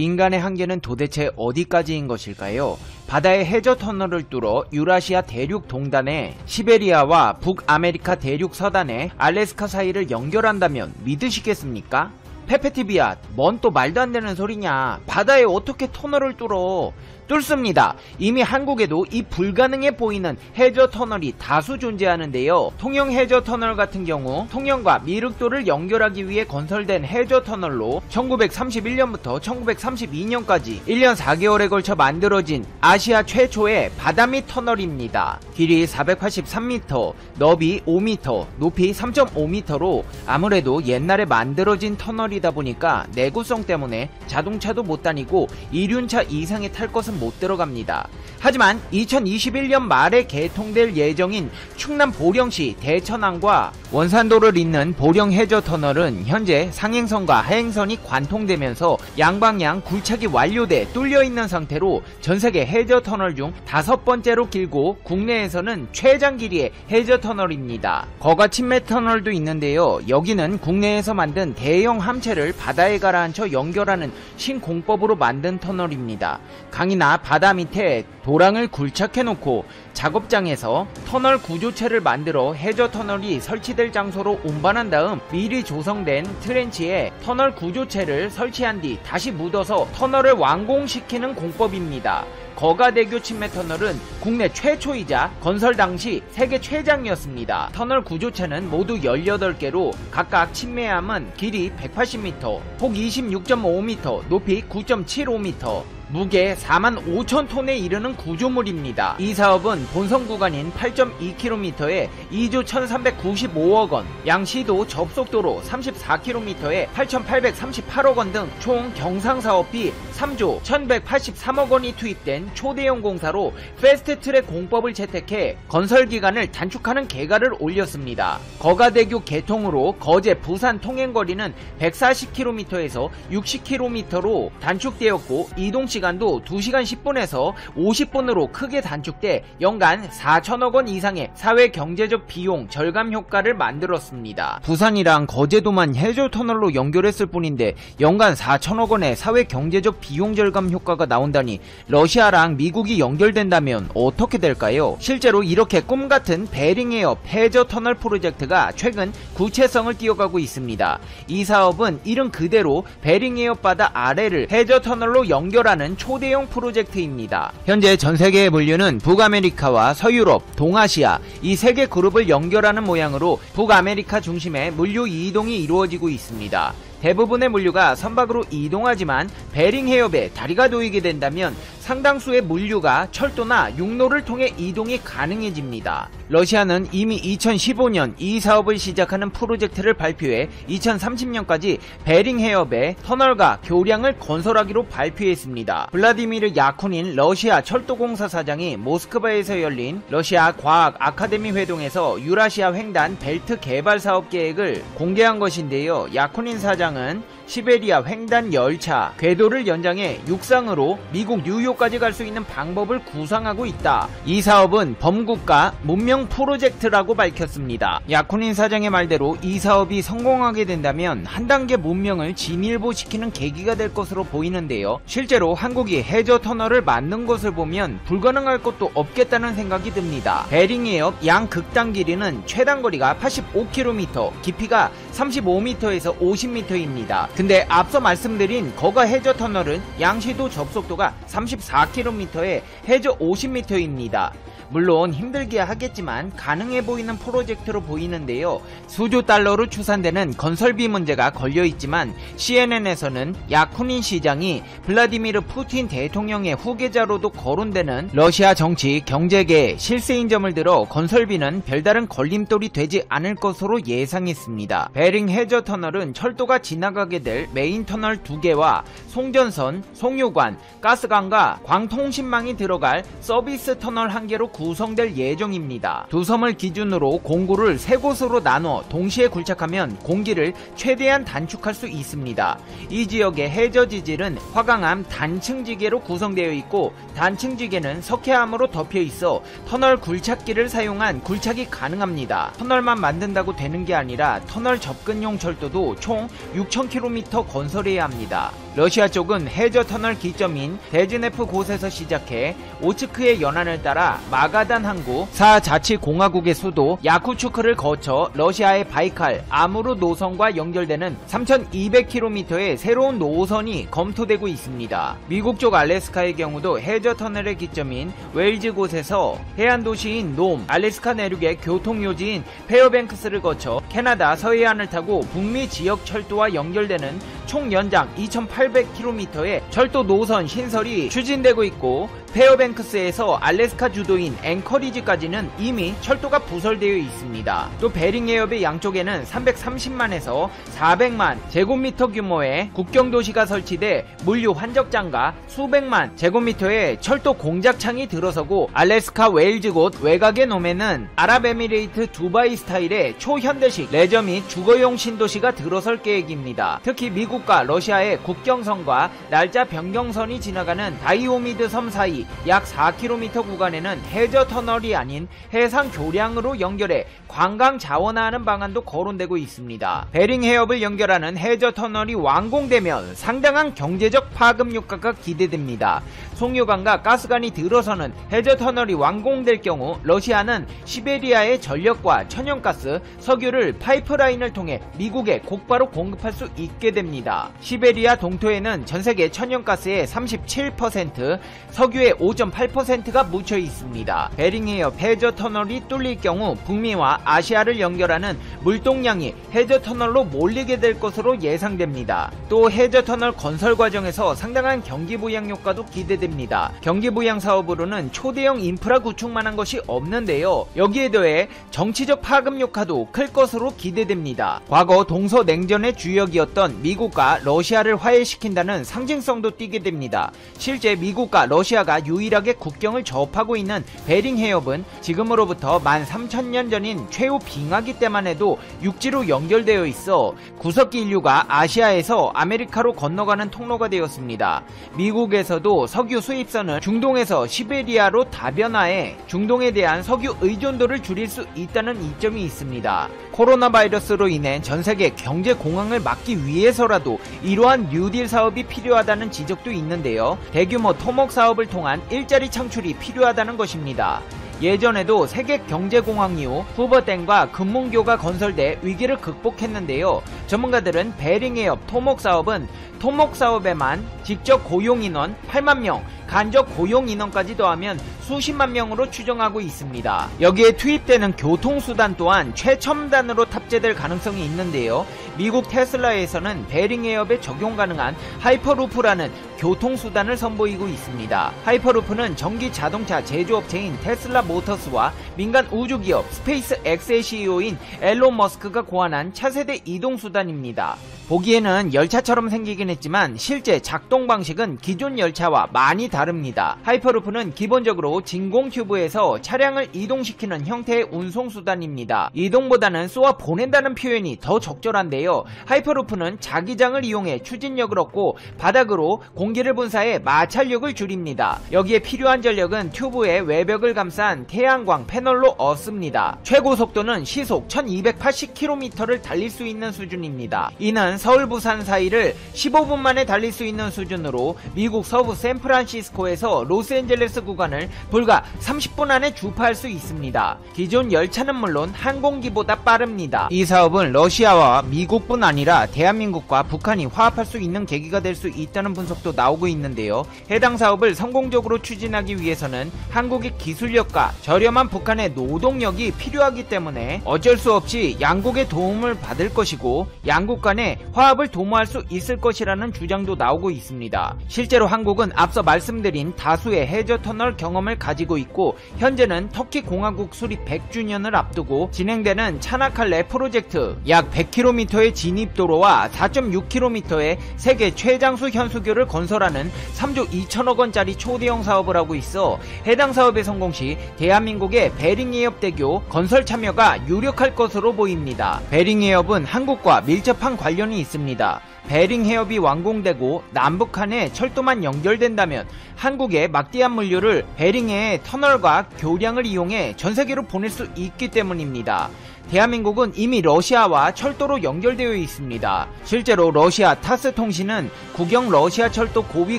인간의 한계는 도대체 어디까지인 것일까요? 바다의 해저 터널을 뚫어 유라시아 대륙 동단에 시베리아와 북아메리카 대륙 서단에 알래스카 사이를 연결한다면 믿으시겠습니까? 페페티비야, 뭔 또 말도 안 되는 소리냐. 바다에 어떻게 터널을 뚫어? 뚫습니다. 이미 한국에도 이 불가능해 보이는 해저 터널이 다수 존재하는데요. 통영 해저 터널 같은 경우 통영과 미륵도를 연결하기 위해 건설된 해저 터널로 1931년부터 1932년까지 1년 4개월에 걸쳐 만들어진 아시아 최초의 바다 밑 터널입니다. 길이 483m, 너비 5m, 높이 3.5m로 아무래도 옛날에 만들어진 터널이다 보니까 내구성 때문에 자동차도 못 다니고 이륜차 이상이 탈 것은 못 들어갑니다. 하지만 2021년 말에 개통될 예정인 충남 보령시 대천항과 원산도를 잇는 보령 해저 터널은 현재 상행선과 하행선이 관통되면서 양방향 굴착이 완료돼 뚫려있는 상태로 전세계 해저 터널 중 5번째로 길고 국내에서는 최장 길이의 해저 터널입니다. 거가 침매 터널도 있는데요. 여기는 국내에서 만든 대형 함체를 바다에 가라앉혀 연결하는 신공법으로 만든 터널입니다. 강이나 바다 밑에 도랑을 굴착해놓고 작업장에서 터널 구조체를 만들어 해저 터널이 설치될 장소로 운반한 다음 미리 조성된 트렌치에 터널 구조체를 설치한 뒤 다시 묻어서 터널을 완공시키는 공법입니다. 거가대교 침매 터널은 국내 최초이자 건설 당시 세계 최장이었습니다. 터널 구조체는 모두 18개로 각각 침매함은 길이 180m, 폭 26.5m, 높이 9.75m, 무게 45,000톤에 이르는 구조물입니다. 이 사업은 본선 구간인 8.2km에 2조 1395억원, 양시도 접속도로 34km에 8,838억원 등 총 경상사업비 3조 1183억원이 투입된 초대형 공사로 패스트트랙 공법을 채택해 건설기간을 단축하는 계가를 올렸습니다. 거가대교 개통으로 거제 부산 통행거리는 140km에서 60km로 단축되었고 이동시간도 2시간 10분에서 50분으로 크게 단축돼 연간 4천억원 이상의 사회경제적 비용 절감 효과를 만들었습니다. 부산이랑 거제도만 해저터널로 연결했을 뿐인데 연간 4천억원의 사회경제적 비용 절감 효과가 나온다니 러시아랑 미국이 연결된다면 어떻게 될까요? 실제로 이렇게 꿈같은 베링해협 해저터널 프로젝트가 최근 구체성을 띄어가고 있습니다. 이 사업은 이름 그대로 베링해협 바다 아래를 해저터널로 연결하는 초대형 프로젝트입니다. 현재 전세계의 물류는 북아메리카와 서유럽, 동아시아 이 3개 그룹을 연결하는 모양으로 북아메리카 중심의 물류 이동이 이루어지고 있습니다. 대부분의 물류가 선박으로 이동하지만 베링 해협에 다리가 놓이게 된다면 상당수의 물류가 철도나 육로를 통해 이동이 가능해집니다. 러시아는 이미 2015년 이 사업을 시작하는 프로젝트를 발표해 2030년까지 베링 해협에 터널과 교량을 건설하기로 발표했습니다. 블라디미르 야쿠닌 러시아 철도공사 사장이 모스크바에서 열린 러시아 과학 아카데미 회동에서 유라시아 횡단 벨트 개발 사업 계획을 공개한 것인데요. 야쿠닌 사장은 시베리아 횡단 열차 궤도를 연장해 육상으로 미국 뉴욕까지 갈 수 있는 방법을 구상하고 있다. 이 사업은 범국가 문명 프로젝트라고 밝혔습니다. 야쿠닌 사장의 말대로 이 사업이 성공하게 된다면 한 단계 문명을 진일보시키는 계기가 될 것으로 보이는데요. 실제로 한국이 해저 터널을 만든 것을 보면 불가능할 것도 없겠다는 생각이 듭니다. 베링해협 양극단 길이는 최단 거리가 85km, 깊이가 35m에서 50m입니다. 근데 앞서 말씀드린 거가 해저 터널은 양시도 접속도가 34km에 해저 50m입니다. 물론 힘들게 하겠지만 가능해 보이는 프로젝트로 보이는데요. 수조 달러로 추산되는 건설비 문제가 걸려있지만 CNN에서는 야쿠닌 시장이 블라디미르 푸틴 대통령의 후계자로도 거론되는 러시아 정치, 경제계 실세인 점을 들어 건설비는 별다른 걸림돌이 되지 않을 것으로 예상했습니다. 베링 해저 터널은 철도가 지나가게 될 메인 터널 2개와 송전선, 송유관, 가스관과 광통신망이 들어갈 서비스 터널 1개로 구성될 예정입니다. 두 섬을 기준으로 공구를 3곳으로 나눠 동시에 굴착하면 공기를 최대한 단축할 수 있습니다. 이 지역의 해저 지질은 화강암 단층지계로 구성되어 있고 단층지계는 석회암으로 덮여 있어 터널 굴착기를 사용한 굴착이 가능합니다. 터널만 만든다고 되는 게 아니라 터널 접근용 철도도 총 6,000km 건설해야 합니다. 러시아 쪽은 해저 터널 기점인 데즈네프 곳에서 시작해 오츠크의 연안을 따라 마가단 항구, 사자치공화국의 수도 야쿠츠크를 거쳐 러시아의 바이칼, 아무르 노선과 연결되는 3200km의 새로운 노선이 검토되고 있습니다. 미국 쪽 알래스카의 경우도 해저 터널의 기점인 웨일즈 곳에서 해안 도시인 놈, 알래스카 내륙의 교통요지인 페어뱅크스를 거쳐 캐나다 서해안을 타고 북미 지역 철도와 연결되는 총 연장 2800km의 철도 노선 신설이 추진되고 있고, 페어뱅크스에서 알래스카 주도인 앵커리지까지는 이미 철도가 부설되어 있습니다. 또 베링 해협의 양쪽에는 330만에서 400만 제곱미터 규모의 국경도시가 설치돼 물류 환적장과 수백만 제곱미터의 철도 공작창이 들어서고, 알래스카 웨일즈 곳 외곽의 놈에는 아랍에미레이트 두바이 스타일의 초현대식 레저 및 주거용 신도시가 들어설 계획입니다. 특히 미국과 러시아의 국경선과 날짜 변경선이 지나가는 다이오미드 섬 사이 약 4km 구간에는 해저 터널이 아닌 해상 교량으로 연결해 관광 자원화하는 방안도 거론되고 있습니다. 베링 해협을 연결하는 해저 터널이 완공되면 상당한 경제적 파급 효과가 기대됩니다. 송유관과 가스관이 들어서는 해저 터널이 완공될 경우 러시아는 시베리아의 전력과 천연가스, 석유를 파이프라인을 통해 미국에 곧바로 공급할 수 있게 됩니다. 시베리아 동토에는 전세계 천연가스의 37%, 석유의 5.8%가 묻혀 있습니다. 베링 해협 해저 터널이 뚫릴 경우 북미와 아시아를 연결하는 물동량이 해저 터널로 몰리게 될 것으로 예상됩니다. 또 해저 터널 건설 과정에서 상당한 경기 부양 효과도 기대됩니다. 경기 부양 사업으로는 초대형 인프라 구축만 한 것이 없는데요. 여기에 더해 정치적 파급 효과도 클 것으로 기대됩니다. 과거 동서냉전의 주역이었던 미국과 러시아를 화해시킨다는 상징성도 띠게 됩니다. 실제 미국과 러시아가 유일하게 국경을 접하고 있는 베링 해협은 지금으로부터 13,000년 전인 최후 빙하기 때만 해도 육지로 연결되어 있어 구석기 인류가 아시아에서 아메리카로 건너가는 통로가 되었습니다. 미국에서도 석유 수입선을 중동에서 시베리아로 다변화해 중동에 대한 석유 의존도를 줄일 수 있다는 이점이 있습니다. 코로나 바이러스로 인해 전세계 경제 공황을 막기 위해서라도 이러한 뉴딜 사업이 필요하다는 지적도 있는데요. 대규모 토목 사업을 통한 일자리 창출이 필요하다는 것입니다. 예전에도 세계 경제공황 이후 후버댐과 금문교가 건설돼 위기를 극복했는데요. 전문가들은 베링 해협 토목사업은 토목사업에만 직접 고용인원 8만명, 간접 고용인원까지 더하면 수십만 명으로 추정하고 있습니다. 여기에 투입되는 교통수단 또한 최첨단으로 탑재될 가능성이 있는데요. 미국 테슬라에서는 베링 해협에 적용 가능한 하이퍼루프라는 교통수단을 선보이고 있습니다. 하이퍼루프는 전기 자동차 제조업체인 테슬라 모터스와 민간 우주기업 스페이스 X의 CEO인 앨런 머스크가 고안한 차세대 이동수단입니다. 보기에는 열차처럼 생기긴 했지만 실제 작동 방식은 기존 열차와 많이 다릅니다. 하이퍼루프는 기본적으로 진공 튜브에서 차량을 이동시키는 형태의 운송수단입니다. 이동보다는 쏘아 보낸다는 표현이 더 적절한데요. 하이퍼루프는 자기장을 이용해 추진력을 얻고 바닥으로 공기를 분사해 마찰력을 줄입니다. 여기에 필요한 전력은 튜브의 외벽을 감싼 태양광 패널로 얻습니다. 최고 속도는 시속 1280km를 달릴 수 있는 수준입니다. 이는 서울 부산 사이를 15분 만에 달릴 수 있는 수준으로 미국 서부 샌프란시스코에서 로스앤젤레스 구간을 불과 30분 안에 주파할 수 있습니다. 기존 열차는 물론 항공기보다 빠릅니다. 이 사업은 러시아와 미국뿐 아니라 대한민국과 북한이 화합할 수 있는 계기가 될 수 있다는 분석도 나오고 있는데요. 해당 사업을 성공적으로 추진하기 위해서는 한국의 기술력과 저렴한 북한의 노동력이 필요하기 때문에 어쩔 수 없이 양국의 도움을 받을 것이고 양국 간의 화합을 도모할 수 있을 것이라는 주장도 나오고 있습니다. 실제로 한국은 앞서 말씀드린 다수의 해저 터널 경험을 가지고 있고 현재는 터키 공화국 수립 100주년을 앞두고 진행되는 차나칼레 프로젝트 약 100km의 진입도로와 4.6km의 세계 최장수 현수교를 건설하는 3조 2천억 원짜리 초대형 사업을 하고 있어 해당 사업의 성공 시 대한민국의 베링 해협대교 건설 참여가 유력할 것으로 보입니다. 베링 해협은 한국과 밀접한 관련이 있습니다. 베링 해협이 완공되고 남북한의 철도만 연결된다면 한국의 막대한 물류를 베링해의 터널과 교량을 이용해 전세계로 보낼 수 있기 때문입니다. 대한민국은 이미 러시아와 철도로 연결되어 있습니다. 실제로 러시아 타스 통신은 국영 러시아 철도 고위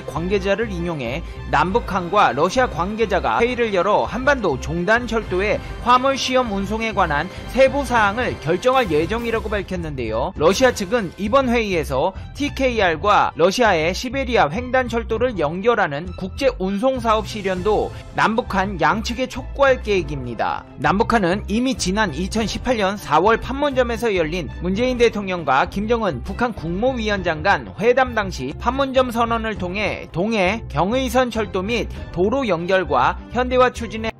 관계자를 인용해 남북한과 러시아 관계자가 회의를 열어 한반도 종단 철도의 화물 시험 운송에 관한 세부 사항을 결정할 예정이라고 밝혔는데요. 러시아 측은 이번 회의에서 TKR과 러시아의 시베리아 횡단 철도를 연결하는 국제 운송 사업 실현도 남북한 양측에 촉구할 계획입니다. 남북한은 이미 지난 2018년 4월 판문점에서 열린 문재인 대통령과 김정은 북한 국무위원장 간 회담 당시 판문점 선언을 통해 동해 경의선 철도 및 도로 연결과 현대화 추진에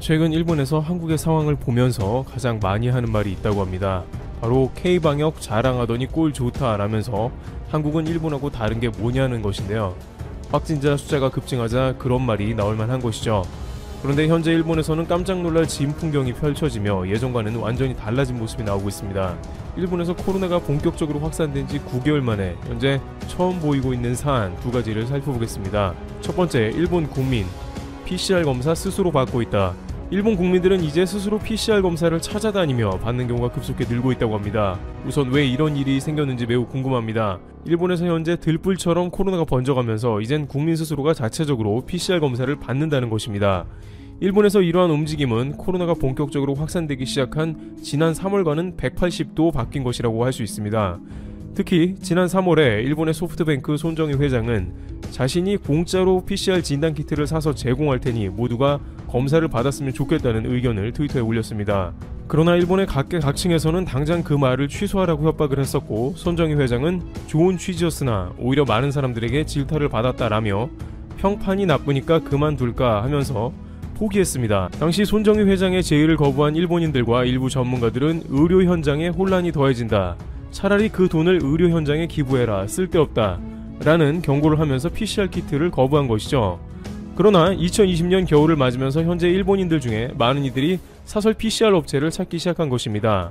최근 일본에서 한국의 상황을 보면서 가장 많이 하는 말이 있다고 합니다. 바로 K방역 자랑하더니 꼴 좋다 라면서 한국은 일본하고 다른 게 뭐냐는 것인데요. 확진자 숫자가 급증하자 그런 말이 나올 만한 것이죠. 그런데 현재 일본에서는 깜짝 놀랄 진풍경이 펼쳐지며 예전과는 완전히 달라진 모습이 나오고 있습니다. 일본에서 코로나가 본격적으로 확산된 지 9개월 만에 현재 처음 보이고 있는 사안 두 가지를 살펴보겠습니다. 첫 번째, 일본 국민 PCR 검사 스스로 받고 있다. 일본 국민들은 이제 스스로 PCR 검사를 찾아다니며 받는 경우가 급속히 늘고 있다고 합니다. 우선 왜 이런 일이 생겼는지 매우 궁금합니다. 일본에서 현재 들불처럼 코로나가 번져가면서 이젠 국민 스스로가 자체적으로 PCR 검사를 받는다는 것입니다. 일본에서 이러한 움직임은 코로나가 본격적으로 확산되기 시작한 지난 3월과는 180도 바뀐 것이라고 할 수 있습니다. 특히 지난 3월에 일본의 소프트뱅크 손정희 회장은 자신이 공짜로 PCR 진단키트를 사서 제공할 테니 모두가 검사를 받았으면 좋겠다는 의견을 트위터에 올렸습니다. 그러나 일본의 각계각층에서는 당장 그 말을 취소하라고 협박을 했었고, 손정희 회장은 좋은 취지였으나 오히려 많은 사람들에게 질타를 받았다라며 평판이 나쁘니까 그만둘까 하면서 포기했습니다. 당시 손정희 회장의 제의를 거부한 일본인들과 일부 전문가들은 의료 현장에 혼란이 더해진다, 차라리 그 돈을 의료 현장에 기부해라, 쓸데없다 라는 경고를 하면서 PCR 키트를 거부한 것이죠. 그러나 2020년 겨울을 맞으면서 현재 일본인들 중에 많은 이들이 사설 PCR 업체를 찾기 시작한 것입니다.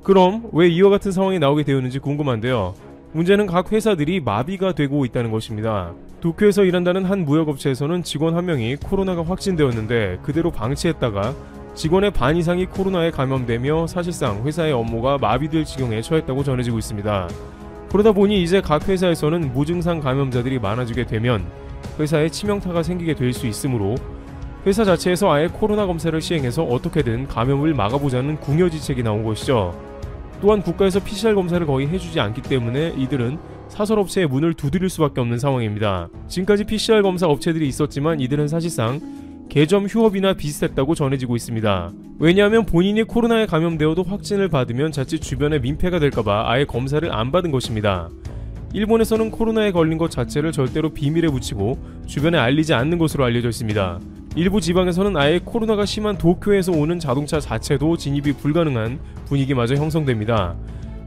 그럼 왜 이와 같은 상황이 나오게 되었는지 궁금한데요. 문제는 각 회사들이 마비가 되고 있다는 것입니다. 도쿄에서 일한다는 한 무역업체에서는 직원 한 명이 코로나가 확진되었는데 그대로 방치했다가 직원의 반 이상이 코로나에 감염되며 사실상 회사의 업무가 마비될 지경에 처했다고 전해지고 있습니다. 그러다 보니 이제 각 회사에서는 무증상 감염자들이 많아지게 되면 회사에 치명타가 생기게 될 수 있으므로 회사 자체에서 아예 코로나 검사를 시행해서 어떻게든 감염을 막아보자는 궁여지책이 나온 것이죠. 또한 국가에서 PCR 검사를 거의 해주지 않기 때문에 이들은 사설업체의 문을 두드릴 수밖에 없는 상황입니다. 지금까지 PCR 검사 업체들이 있었지만 이들은 사실상 개점 휴업이나 비슷했다고 전해지고 있습니다. 왜냐하면 본인이 코로나에 감염되어도 확진을 받으면 자칫 주변에 민폐가 될까봐 아예 검사를 안 받은 것입니다. 일본에서는 코로나에 걸린 것 자체를 절대로 비밀에 붙이고 주변에 알리지 않는 것으로 알려져 있습니다. 일부 지방에서는 아예 코로나가 심한 도쿄에서 오는 자동차 자체도 진입이 불가능한 분위기마저 형성됩니다.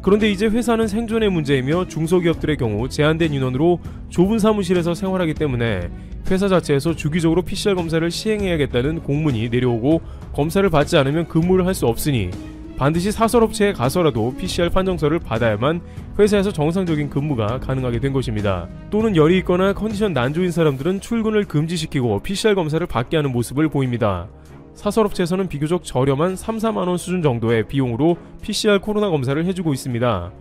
그런데 이제 회사는 생존의 문제이며 중소기업들의 경우 제한된 인원으로 좁은 사무실에서 생활하기 때문에 회사 자체에서 주기적으로 PCR 검사를 시행해야겠다는 공문이 내려오고 검사를 받지 않으면 근무를 할 수 없으니 반드시 사설업체에 가서라도 PCR 판정서를 받아야만 회사에서 정상적인 근무가 가능하게 된 것입니다. 또는 열이 있거나 컨디션 난조인 사람들은 출근을 금지시키고 PCR 검사를 받게 하는 모습을 보입니다. 사설업체에서는 비교적 저렴한 3-4만원 수준 정도의 비용으로 PCR 코로나 검사를 해주고 있습니다.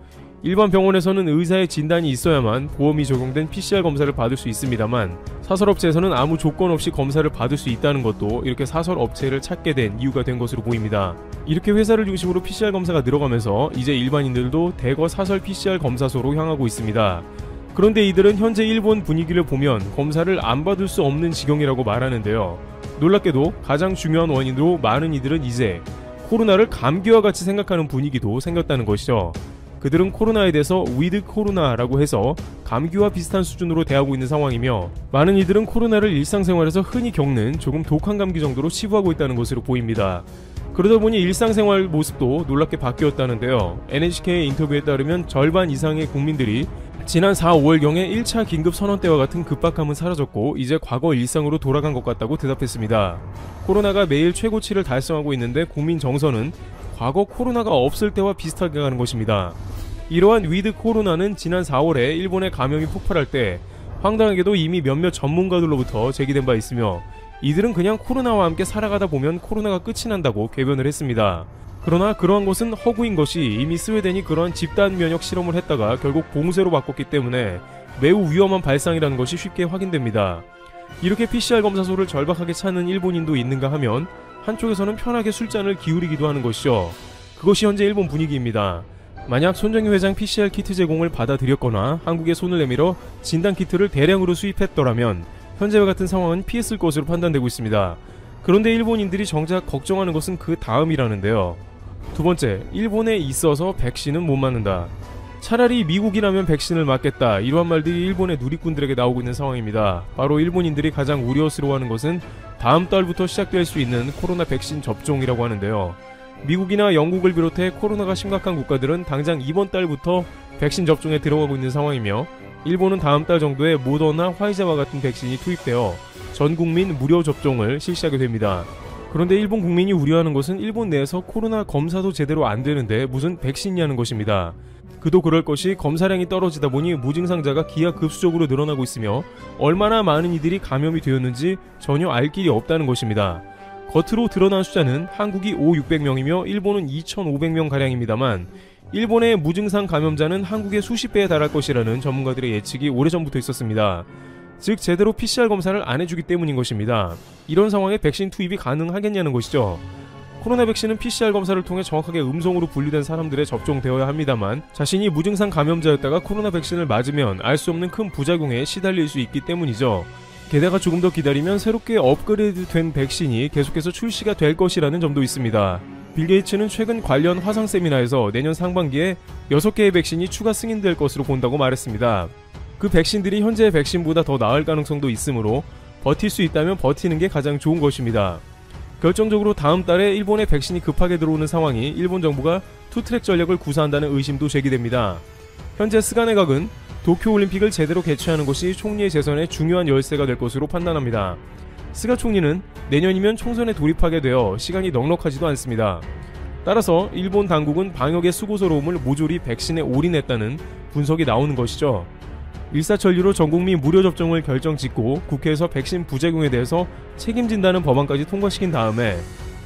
일반 병원에서는 의사의 진단이 있어야만 보험이 적용된 PCR 검사를 받을 수 있습니다만 사설업체에서는 아무 조건 없이 검사를 받을 수 있다는 것도 이렇게 사설업체를 찾게 된 이유가 된 것으로 보입니다. 이렇게 회사를 중심으로 PCR 검사가 늘어가면서 이제 일반인들도 대거 사설 PCR 검사소로 향하고 있습니다. 그런데 이들은 현재 일본 분위기를 보면 검사를 안 받을 수 없는 지경이라고 말하는데요. 놀랍게도 가장 중요한 원인으로 많은 이들은 이제 코로나를 감기와 같이 생각하는 분위기도 생겼다는 것이죠. 그들은 코로나에 대해서 위드 코로나라고 해서 감기와 비슷한 수준으로 대하고 있는 상황이며 많은 이들은 코로나를 일상생활에서 흔히 겪는 조금 독한 감기 정도로 치부하고 있다는 것으로 보입니다. 그러다 보니 일상생활 모습도 놀랍게 바뀌었다는데요. NHK의 인터뷰에 따르면 절반 이상의 국민들이 지난 4, 5월경에 1차 긴급 선언 때와 같은 급박함은 사라졌고 이제 과거 일상으로 돌아간 것 같다고 대답했습니다. 코로나가 매일 최고치를 달성하고 있는데 국민 정서는 과거 코로나가 없을 때와 비슷하게 가는 것입니다. 이러한 위드 코로나는 지난 4월에 일본의 감염이 폭발할 때 황당하게도 이미 몇몇 전문가들로부터 제기된 바 있으며 이들은 그냥 코로나와 함께 살아가다 보면 코로나가 끝이 난다고 궤변을 했습니다. 그러나 그러한 것은 허구인 것이 이미 스웨덴이 그러한 집단 면역 실험을 했다가 결국 봉쇄로 바꿨기 때문에 매우 위험한 발상이라는 것이 쉽게 확인됩니다. 이렇게 PCR 검사소를 절박하게 찾는 일본인도 있는가 하면 한쪽에서는 편하게 술잔을 기울이기도 하는 것이죠. 그것이 현재 일본 분위기입니다. 만약 손정희 회장 PCR 키트 제공을 받아들였거나 한국에 손을 내밀어 진단키트를 대량으로 수입했더라면 현재와 같은 상황은 피했을 것으로 판단되고 있습니다. 그런데 일본인들이 정작 걱정하는 것은 그 다음이라는데요. 두 번째, 일본에 있어서 백신은 못 맞는다. 차라리 미국이라면 백신을 맞겠다, 이러한 말들이 일본의 누리꾼들에게 나오고 있는 상황입니다. 바로 일본인들이 가장 우려스러워하는 것은 다음 달부터 시작될 수 있는 코로나 백신 접종이라고 하는데요. 미국이나 영국을 비롯해 코로나가 심각한 국가들은 당장 이번 달부터 백신 접종에 들어가고 있는 상황이며 일본은 다음 달 정도에 모더나, 화이자와 같은 백신이 투입되어 전 국민 무료 접종을 실시하게 됩니다. 그런데 일본 국민이 우려하는 것은 일본 내에서 코로나 검사도 제대로 안 되는데 무슨 백신이냐는 것입니다. 그도 그럴 것이 검사량이 떨어지다 보니 무증상자가 기하급수적으로 늘어나고 있으며 얼마나 많은 이들이 감염이 되었는지 전혀 알 길이 없다는 것입니다. 겉으로 드러난 숫자는 한국이 5,600명이며 일본은 2,500명가량입니다만 일본의 무증상 감염자는 한국의 수십 배에 달할 것이라는 전문가들의 예측이 오래전부터 있었습니다. 즉 제대로 PCR 검사를 안 해주기 때문인 것입니다. 이런 상황에 백신 투입이 가능하겠냐는 것이죠. 코로나 백신은 PCR 검사를 통해 정확하게 음성으로 분류된 사람들에 접종되어야 합니다만 자신이 무증상 감염자였다가 코로나 백신을 맞으면 알 수 없는 큰 부작용에 시달릴 수 있기 때문이죠. 게다가 조금 더 기다리면 새롭게 업그레이드된 백신이 계속해서 출시가 될 것이라는 점도 있습니다. 빌 게이츠는 최근 관련 화상 세미나에서 내년 상반기에 6개의 백신이 추가 승인될 것으로 본다고 말했습니다. 그 백신들이 현재의 백신보다 더 나을 가능성도 있으므로 버틸 수 있다면 버티는 게 가장 좋은 것입니다. 결정적으로 다음 달에 일본에 백신이 급하게 들어오는 상황이 일본 정부가 투트랙 전략을 구사한다는 의심도 제기됩니다. 현재 스가 내각은 도쿄올림픽을 제대로 개최하는 것이 총리의 재선에 중요한 열쇠가 될 것으로 판단합니다. 스가 총리는 내년이면 총선에 돌입하게 되어 시간이 넉넉하지도 않습니다. 따라서 일본 당국은 방역의 수고스러움을 모조리 백신에 올인했다는 분석이 나오는 것이죠. 일사천리로 전국민 무료 접종을 결정짓고 국회에서 백신 부작용에 대해서 책임진다는 법안까지 통과시킨 다음에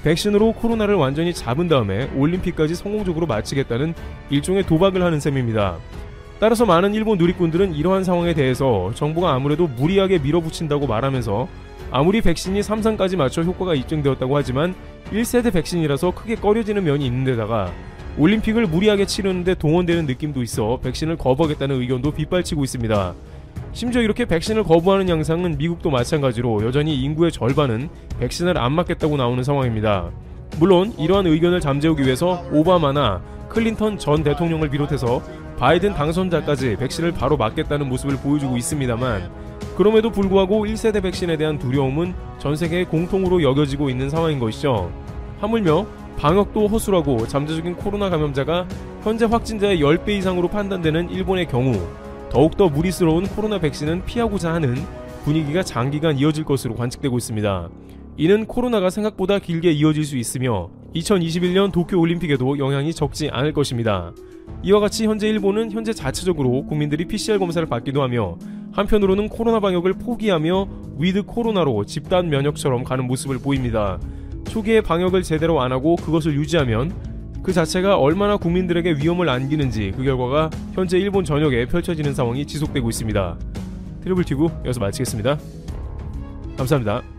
백신으로 코로나를 완전히 잡은 다음에 올림픽까지 성공적으로 마치겠다는 일종의 도박을 하는 셈입니다. 따라서 많은 일본 누리꾼들은 이러한 상황에 대해서 정부가 아무래도 무리하게 밀어붙인다고 말하면서 아무리 백신이 3상까지 맞춰 효과가 입증되었다고 하지만 1세대 백신이라서 크게 꺼려지는 면이 있는데다가 올림픽을 무리하게 치르는데 동원되는 느낌도 있어 백신을 거부하겠다는 의견도 빗발치고 있습니다. 심지어 이렇게 백신을 거부하는 양상은 미국도 마찬가지로 여전히 인구의 절반은 백신을 안 맞겠다고 나오는 상황입니다. 물론 이러한 의견을 잠재우기 위해서 오바마나 클린턴 전 대통령을 비롯해서 바이든 당선자까지 백신을 바로 맞겠다는 모습을 보여주고 있습니다만 그럼에도 불구하고 1세대 백신에 대한 두려움은 전 세계에 공통으로 여겨지고 있는 상황인 것이죠. 하물며 방역도 허술하고 잠재적인 코로나 감염자가 현재 확진자의 10배 이상으로 판단되는 일본의 경우 더욱더 무리스러운 코로나 백신은 피하고자 하는 분위기가 장기간 이어질 것으로 관측되고 있습니다. 이는 코로나가 생각보다 길게 이어질 수 있으며 2021년 도쿄올림픽에도 영향이 적지 않을 것입니다. 이와 같이 현재 일본은 현재 자체적으로 국민들이 PCR 검사를 받기도 하며 한편으로는 코로나 방역을 포기하며 위드 코로나로 집단 면역처럼 가는 모습을 보입니다. 초기에 방역을 제대로 안하고 그것을 유지하면 그 자체가 얼마나 국민들에게 위험을 안기는지 그 결과가 현재 일본 전역에 펼쳐지는 상황이 지속되고 있습니다. 트리블 튜브 여기서 마치겠습니다. 감사합니다.